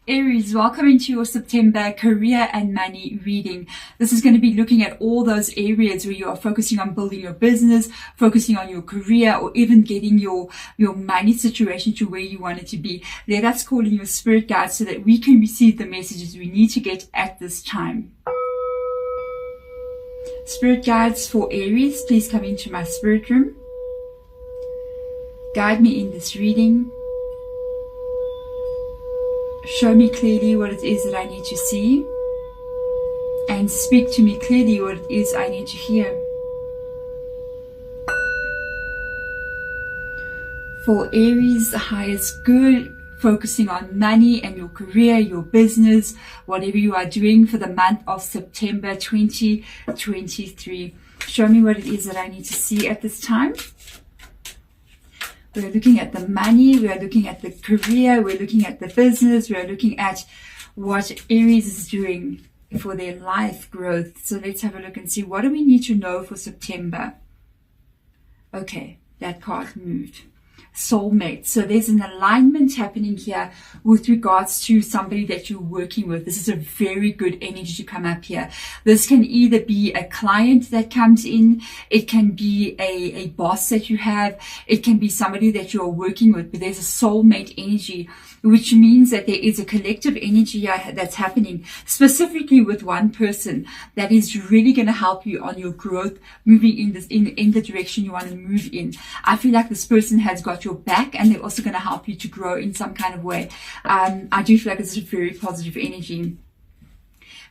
Aries, welcome into your September career and money reading. This is going to be looking at all those areas where you are focusing on building your business, focusing on your career, or even getting your money situation to where you want it to be. Let us call in your spirit guides so that we can receive the messages we need to get at this time. Spirit guides for Aries, please come into my spirit room. Guide me in this reading. Show me clearly what it is that I need to see, and speak to me clearly what it is I need to hear. For Aries, the highest good, focusing on money and your career, your business, whatever you are doing for the month of September 2023. Show me what it is that I need to see at this time. We're looking at the money, we are looking at the career, we're looking at the business, we're looking at what Aries is doing for their life growth. So let's have a look and see, what do we need to know for September? Okay, that card moved. Soulmate. So there's an alignment happening here with regards to somebody that you're working with. This is a very good energy to come up here. This can either be a client that comes in, it can be a boss that you have, it can be somebody that you're working with, but there's a soulmate energy, which means that there is a collective energy that's happening specifically with one person that is really going to help you on your growth, moving in the direction you want to move in. I feel like this person has got your back, and they're also going to help you to grow in some kind of way. I do feel like this is a very positive energy.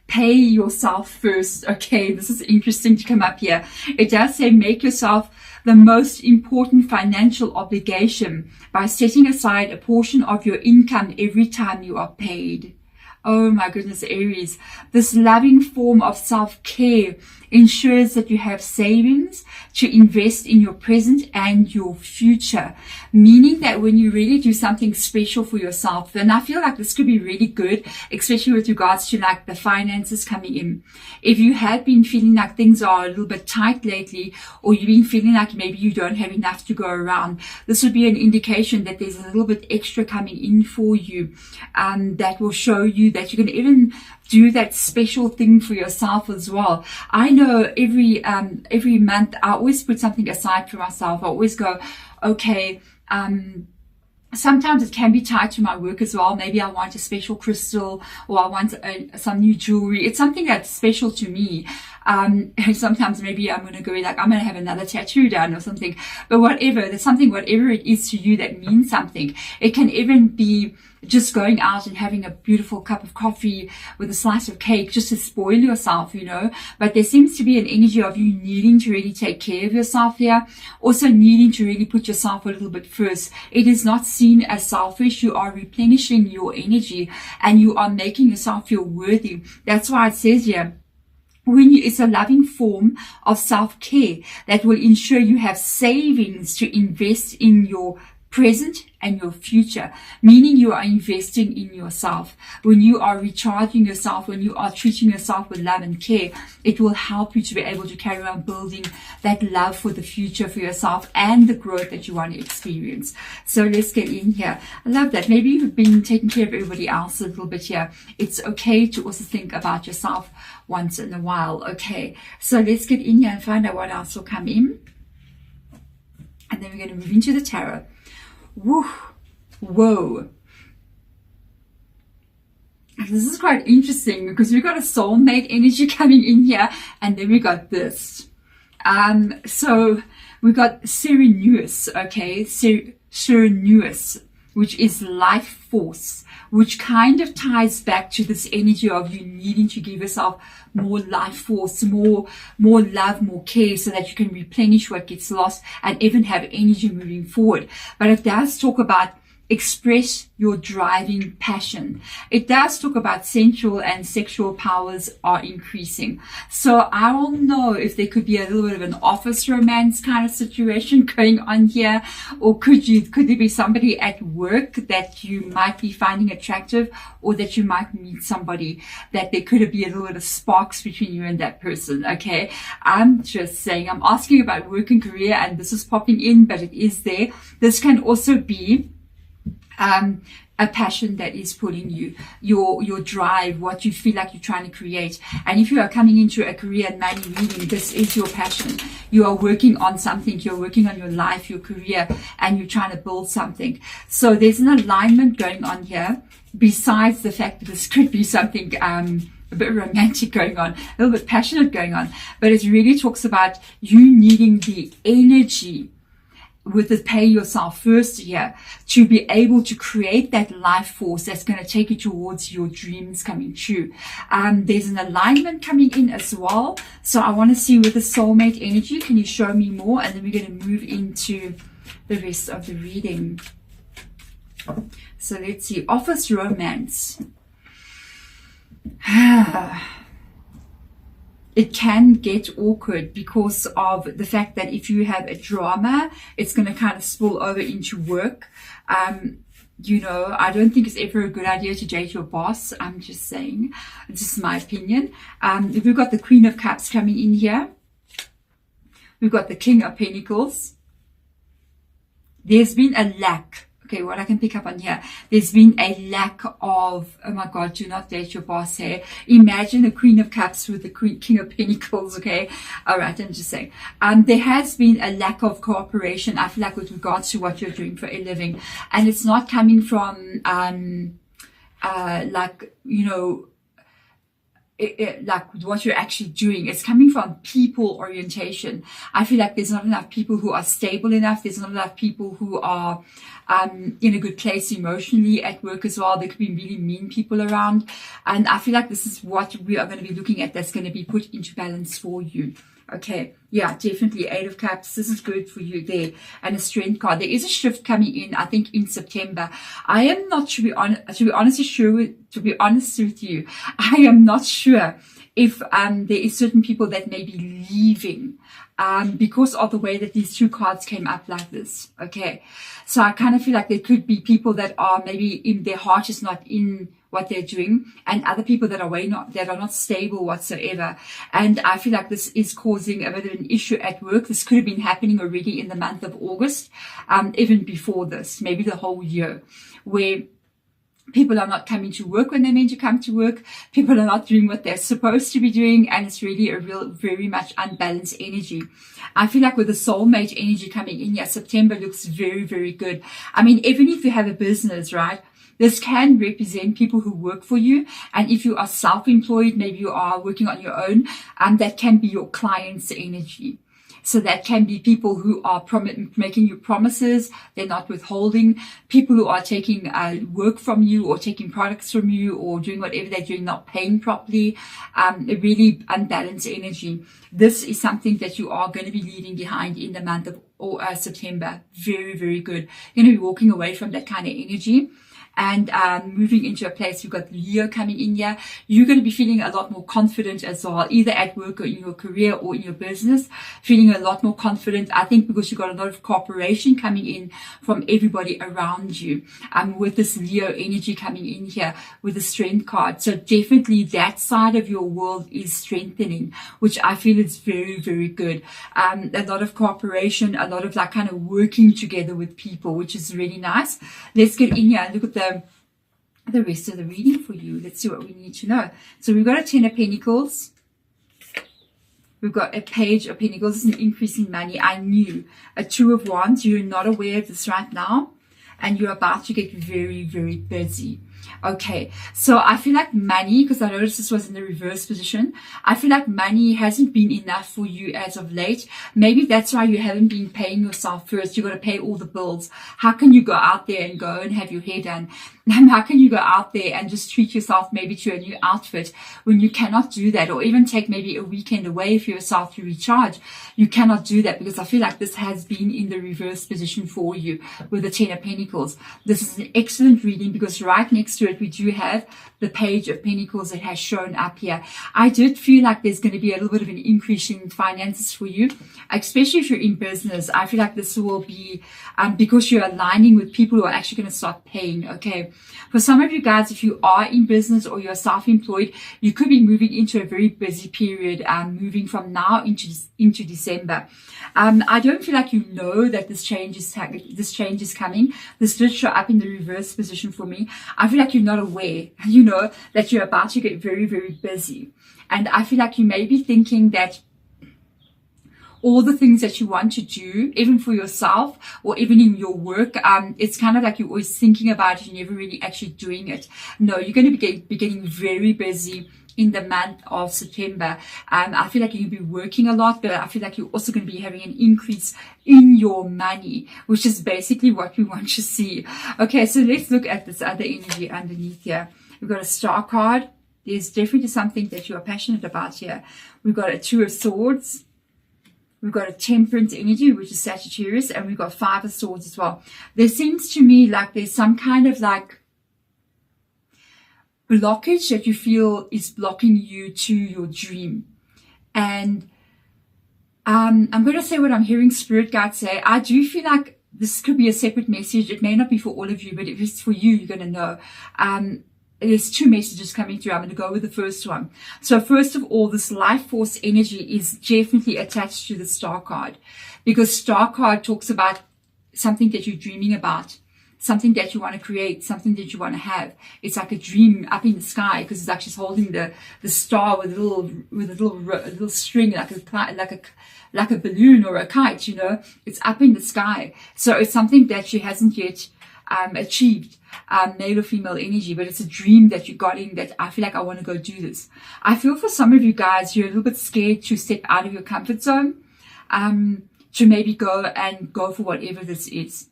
Pay yourself first. Okay, this is interesting to come up here. It does say make yourself the most important financial obligation by setting aside a portion of your income every time you are paid. Oh my goodness, Aries. This loving form of self-care ensures that you have savings to invest in your present and your future, meaning that when you really do something special for yourself, then I feel like this could be really good, especially with regards to like the finances coming in. If you have been feeling like things are a little bit tight lately, or you've been feeling like maybe you don't have enough to go around, this would be an indication that there's a little bit extra coming in for you, that will show you that you can even do that special thing for yourself as well. I know every month I always put something aside for myself. I always go, okay, sometimes it can be tied to my work as well. Maybe I want a special crystal, or I want some new jewelry. It's something that's special to me. And sometimes maybe I'm going to go like, I'm going to have another tattoo done or something. But whatever, there's something, whatever it is to you that means something. It can even be just going out and having a beautiful cup of coffee with a slice of cake just to spoil yourself, you know. But there seems to be an energy of you needing to really take care of yourself here. Also needing to really put yourself a little bit first. It is not seen as selfish. You are replenishing your energy and you are making yourself feel worthy. That's why it says here, it's a loving form of self-care that will ensure you have savings to invest in your present and your future, meaning you are investing in yourself. When you are recharging yourself, when you are treating yourself with love and care, it will help you to be able to carry on building that love for the future for yourself and the growth that you want to experience. So let's get in here. I love that. Maybe you've been taking care of everybody else a little bit here. It's okay to also think about yourself once in a while. Okay, so let's get in here and find out what else will come in. And then we're going to move into the tarot. Woo, whoa. This is quite interesting because we've got a soulmate energy coming in here, and then we got this. So we got Serenus, okay, Serenus, which is life force, which kind of ties back to this energy of you needing to give yourself more life force, more love, more care, so that you can replenish what gets lost and even have energy moving forward. But it does talk about express your driving passion. It does talk about sensual and sexual powers are increasing. So I don't know if there could be a little bit of an office romance kind of situation going on here, or could there be somebody at work that you might be finding attractive, or that you might meet somebody that there could be a little bit of sparks between you and that person. Okay, I'm just saying, I'm asking about work and career, and this is popping in, but it is there. This can also be a passion that is pulling you, your drive, what you feel like you're trying to create. And if you are coming into a career and money reading, this is your passion. You are working on something, you're working on your life, your career, and you're trying to build something. So there's an alignment going on here, besides the fact that this could be something a bit romantic going on, a little bit passionate going on. But it really talks about you needing the energy with the pay yourself first here to be able to create that life force that's going to take you towards your dreams coming true. There's an alignment coming in as well. So I want to see with the soulmate energy, can you show me more? And then we're going to move into the rest of the reading. So let's see. Office romance. It can get awkward because of the fact that if you have a drama, it's going to kind of spill over into work. You know, I don't think it's ever a good idea to date your boss. I'm just saying. This is my opinion. We've got the Queen of Cups coming in here. We've got the King of Pentacles. There's been a lack. Okay, what I can pick up on here, there's been a lack of, oh my God, do not date your boss here. Imagine the Queen of Cups with the King of Pentacles, okay? All right, I'm just saying. There has been a lack of cooperation, I feel like, with regards to what you're doing for a living. And it's not coming from, like, you know, like what you're actually doing. It's coming from people orientation. I feel like there's not enough people who are stable enough. There's not enough people who are in a good place emotionally at work as well. There could be really mean people around. And I feel like this is what we are going to be looking at that's going to be put into balance for you. Okay, yeah, definitely. 8 of Cups. This is good for you there. And a Strength card. There is a shift coming in, I think, in September. I am not, to be honest with you, I am not sure if there is certain people that may be leaving because of the way that these two cards came up like this. Okay, so I kind of feel like there could be people that are maybe in their heart is not in what they're doing, and other people that are not stable whatsoever. And I feel like this is causing a bit of an issue at work. This could have been happening already in the month of August, even before this, maybe the whole year, where people are not coming to work when they're meant to come to work. People are not doing what they're supposed to be doing. And it's really a real, very much unbalanced energy. I feel like with the soulmate energy coming in here, September looks very, very good. I mean, even if you have a business, right? This can represent people who work for you. And if you are self-employed, maybe you are working on your own, that can be your client's energy. So that can be people who are making you promises. They're not withholding. People who are taking work from you or taking products from you or doing whatever they're doing, not paying properly. A really unbalanced energy. This is something that you are going to be leaving behind in the month of September. Very, very good. You're going to be walking away from that kind of energy. And moving into a place, you've got Leo coming in here. You're going to be feeling a lot more confident as well, either at work or in your career or in your business, feeling a lot more confident. I think because you've got a lot of cooperation coming in from everybody around you, with this Leo energy coming in here with the Strength card. So definitely that side of your world is strengthening, which I feel is very, very good. A lot of cooperation, a lot of like kind of working together with people, which is really nice. Let's get in here and look at the rest of the reading for you. Let's see what we need to know. So we've got a 10 of Pentacles. We've got a Page of Pentacles. This is an increase in money. I knew. A 2 of Wands. You're not aware of this right now. And you're about to get very, very busy. Okay, so I feel like money, because I noticed this was in the reverse position, I feel like money hasn't been enough for you as of late. Maybe that's why you haven't been paying yourself first. You've got to pay all the bills. How can you go out there and go and have your hair done? How can you go out there and just treat yourself maybe to a new outfit when you cannot do that? Or even take maybe a weekend away for yourself to recharge. You cannot do that because I feel like this has been in the reverse position for you with the 10 of Pentacles. This is an excellent reading because right next next to it, we do have the Page of Pentacles that has shown up here. I did feel like there's going to be a little bit of an increase in finances for you, especially if you're in business. I feel like this will be because you're aligning with people who are actually going to start paying. Okay. For some of you guys, if you are in business or you're self-employed, you could be moving into a very busy period, moving from now into December. I don't feel like you know that this change is coming. This did show up in the reverse position for me. I feel like you're not aware, that you're about to get very, very busy. And I feel like you may be thinking that all the things that you want to do, even for yourself or even in your work, it's kind of like you're always thinking about it and never really actually doing it. No, you're going to be getting very busy in the month of September. I feel like you'll be working a lot, but I feel like you're also going to be having an increase in your money, which is basically what we want to see. Okay, so let's look at this other energy underneath here. We've got a Star card. There's definitely something that you are passionate about here. We've got a Two of Swords. We've got a Temperance energy, which is Sagittarius, and we've got Five of Swords as well. There seems to me like there's some kind of like blockage that you feel is blocking you to your dream. And I'm going to say what I'm hearing Spirit Guide say. I do feel like this could be a separate message. It may not be for all of you, but if it's for you, you're going to know. There's two messages coming through. I'm going to go with the first one. So first of all, this life force energy is definitely attached to the Star card, because Star card talks about something that you're dreaming about, something that you want to create, something that you want to have. It's like a dream up in the sky, because it's actually holding the star with a little string, like a balloon or a kite. It's up in the sky. So it's something that she hasn't yet achieved, male or female energy, but it's a dream that you got in, that I feel like I want to go do this. I feel for some of you guys, you're a little bit scared to step out of your comfort zone, to maybe go for whatever this is.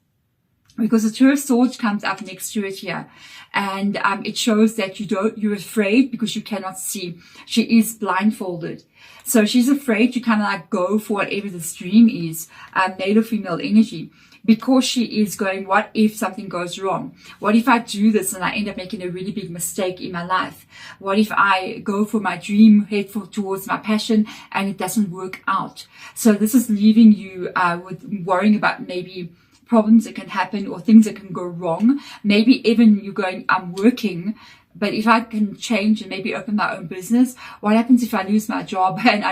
Because the Two of Swords comes up next to it here. And it shows that you're afraid because you cannot see. She is blindfolded. So she's afraid to kind of like go for whatever this dream is, male or female energy. Because she is going, what if something goes wrong? What if I do this and I end up making a really big mistake in my life? What if I go for my dream, head towards my passion, and it doesn't work out? So this is leaving you with worrying about maybe problems that can happen or things that can go wrong. Maybe even you're going, I'm working, but if I can change and maybe open my own business, what happens if I lose my job and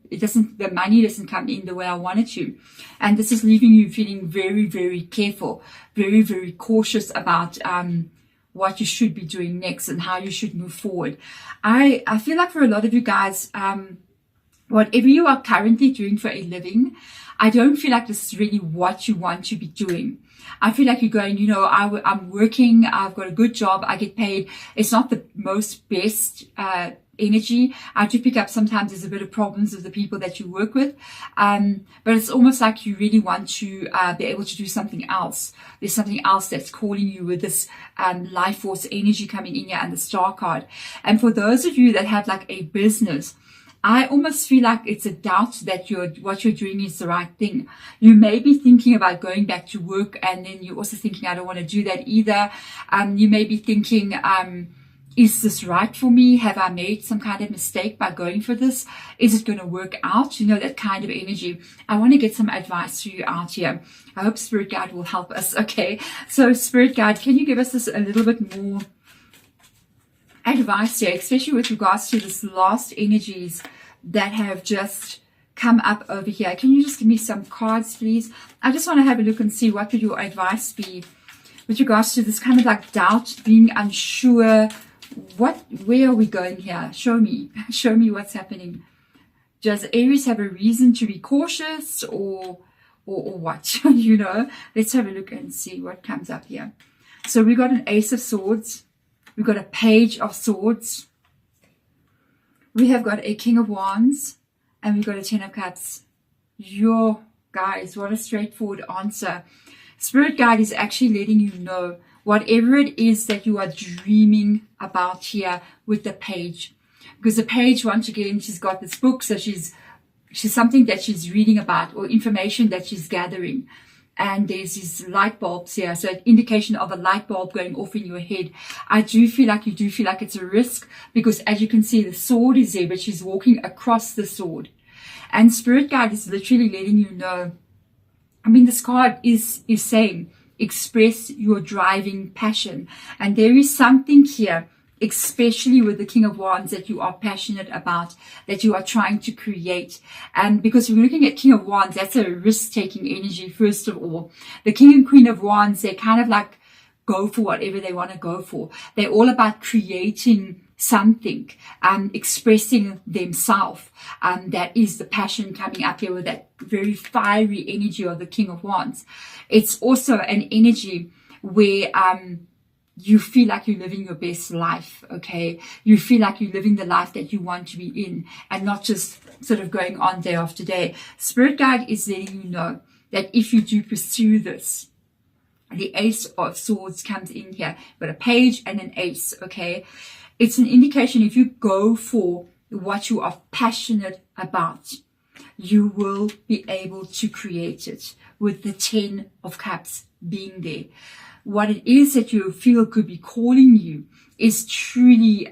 the money doesn't come in the way I want it to? And this is leaving you feeling very, very careful, very, very cautious about what you should be doing next and how you should move forward. I feel like for a lot of you guys, whatever you are currently doing for a living, I don't feel like this is really what you want to be doing. I feel like you're going, I'm working, I've got a good job, I get paid. It's not the most best energy. I do pick up sometimes there's a bit of problems with the people that you work with. But it's almost like you really want to be able to do something else. There's something else that's calling you with this life force energy coming in here and the Star card. And for those of you that have like a business, I almost feel like it's a doubt that what you're doing is the right thing. You may be thinking about going back to work, and then you're also thinking, I don't want to do that either. You may be thinking, is this right for me? Have I made some kind of mistake by going for this? Is it going to work out? That kind of energy. I want to get some advice for you out here. I hope Spirit Guide will help us. Okay. So Spirit Guide, can you give us this a little bit more advice here, especially with regards to this last energies that have just come up over here? Can you just give me some cards, please? I just want to have a look and see what would your advice be with regards to this kind of like doubt, being unsure. Where are we going here? Show me what's happening. Does Aries have a reason to be cautious or what? Let's have a look and see what comes up here. So we got an Ace of Swords. We've got a Page of Swords. We have got a King of Wands. And we've got a Ten of Cups. Yo, guys, what a straightforward answer. Spirit Guide is actually letting you know whatever it is that you are dreaming about here with the Page. Because the Page, once again, she's got this book. So she's something that she's reading about or information that she's gathering. and there's these light bulbs here, so an indication of a light bulb going off in your head. I do feel like you do feel like it's a risk, because as you can see, the sword is there, but she's walking across the sword. And Spirit Guide is literally letting you know, I mean, this card is saying, express your driving passion. And there is something here, especially with the King of Wands, that you are passionate about, that you are trying to create. And because we're looking at King of Wands, that's a risk-taking energy, first of all. The King and Queen of Wands, they kind of like go for whatever they want to go for. They're all about creating something, expressing themselves. That is the passion coming up here with that very fiery energy of the King of Wands. It's also an energy where you feel like you're living your best life, okay? You feel like you're living the life that you want to be in, and not just sort of going on day after day. Spirit Guide is letting you know that if you do pursue this, the Ace of Swords comes in here, but a page and an ace, okay? It's an indication if you go for what you are passionate about, you will be able to create it, with the 10 of Cups being there. What it is that you feel could be calling you is truly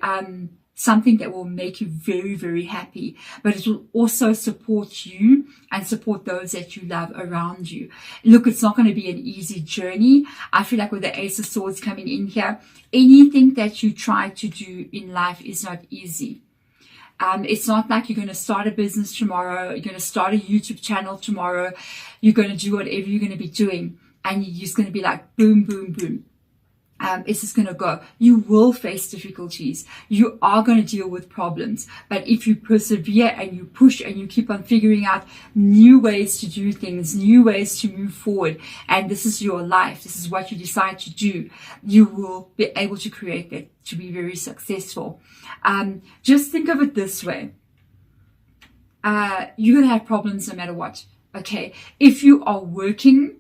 something that will make you very, very happy, but it will also support you and support those that you love around you. Look, it's not going to be an easy journey. I feel like with the Ace of Swords coming in here, anything that you try to do in life is not easy. It's not like you're going to start a business tomorrow, you're going to start a YouTube channel tomorrow, you're going to do whatever you're going to be doing, and you're just going to be like boom, boom, boom. It's just going to go. You will face difficulties. You are going to deal with problems. But if you persevere and you push and you keep on figuring out new ways to do things, new ways to move forward, and this is your life, this is what you decide to do, you will be able to create that to be very successful. Just think of it this way. You're going to have problems no matter what. Okay. If you are working,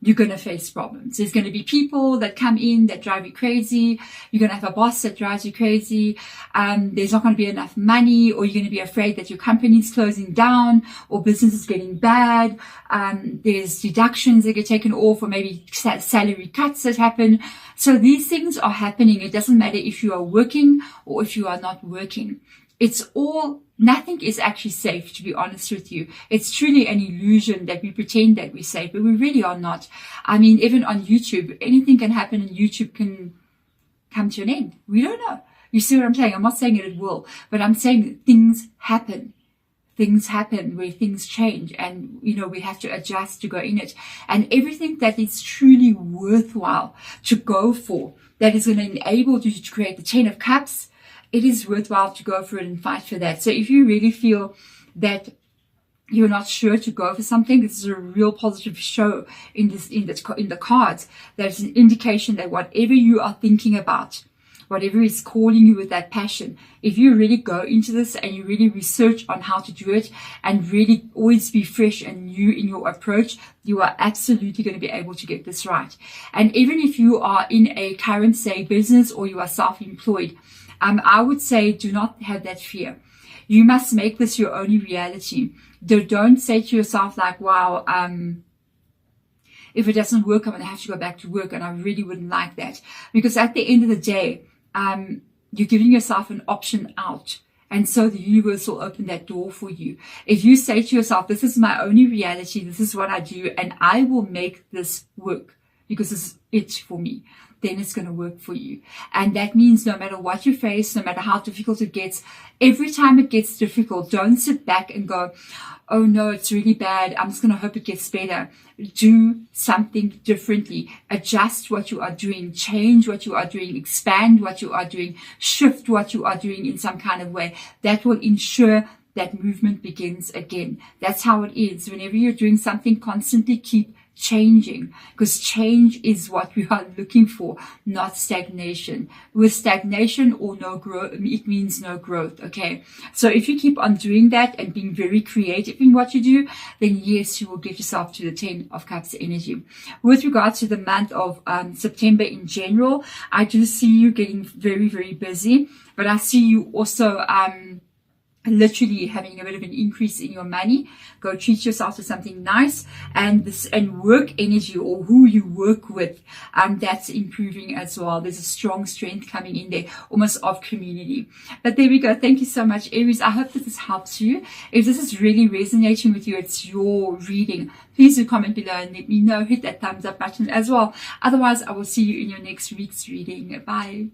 you're going to face problems. There's going to be people that come in that drive you crazy. You're going to have a boss that drives you crazy. There's not going to be enough money, or you're going to be afraid that your company's closing down, or business is getting bad. There's deductions that get taken off, or maybe salary cuts that happen. So these things are happening. It doesn't matter if you are working or if you are not working. It's all, nothing is actually safe, to be honest with you. It's truly an illusion that we pretend that we're safe, but we really are not. I mean, even on YouTube, anything can happen, and YouTube can come to an end. We don't know. You see what I'm saying? I'm not saying it will, but I'm saying that things happen. Things happen where things change, and, you know, we have to adjust to go in it. And everything that is truly worthwhile to go for, that is going to enable you to create the 10 of Cups, it is worthwhile to go for it and fight for that. So if you really feel that you're not sure to go for something, this is a real positive show in the cards. There's an indication that whatever you are thinking about, whatever is calling you with that passion, if you really go into this and you really research on how to do it, and really always be fresh and new in your approach, you are absolutely going to be able to get this right. And even if you are in a current, say, business, or you are self-employed, I would say do not have that fear. You must make this your only reality. Don't say to yourself like, wow, if it doesn't work, I'm going to have to go back to work, and I really wouldn't like that. Because at the end of the day, you're giving yourself an option out. And so the universe will open that door for you. If you say to yourself, this is my only reality, this is what I do, and I will make this work because this is it for me, then it's going to work for you. And that means no matter what you face, no matter how difficult it gets, every time it gets difficult, don't sit back and go, oh no, it's really bad, I'm just going to hope it gets better. Do something differently. Adjust what you are doing, change what you are doing, expand what you are doing, shift what you are doing in some kind of way. That will ensure that movement begins again. That's how it is. Whenever you're doing something, constantly keep changing, because change is what we are looking for, not stagnation. With stagnation or no growth, it means no growth. Okay, so if you keep on doing that and being very creative in what you do, then yes, you will get yourself to the 10 of Cups energy. With regards to the month of September in general, I do see you getting very, very busy, but I see you also literally having a bit of an increase in your money. Go treat yourself to something nice, and work energy, or who you work with, that's improving as well. There's a strong strength coming in there, almost of community. But there we go. Thank you so much, Aries. I hope that this helps you. If this is really resonating with you, it's your reading, please do comment below and let me know. Hit that thumbs up button as well. Otherwise, I will see you in your next week's reading. Bye.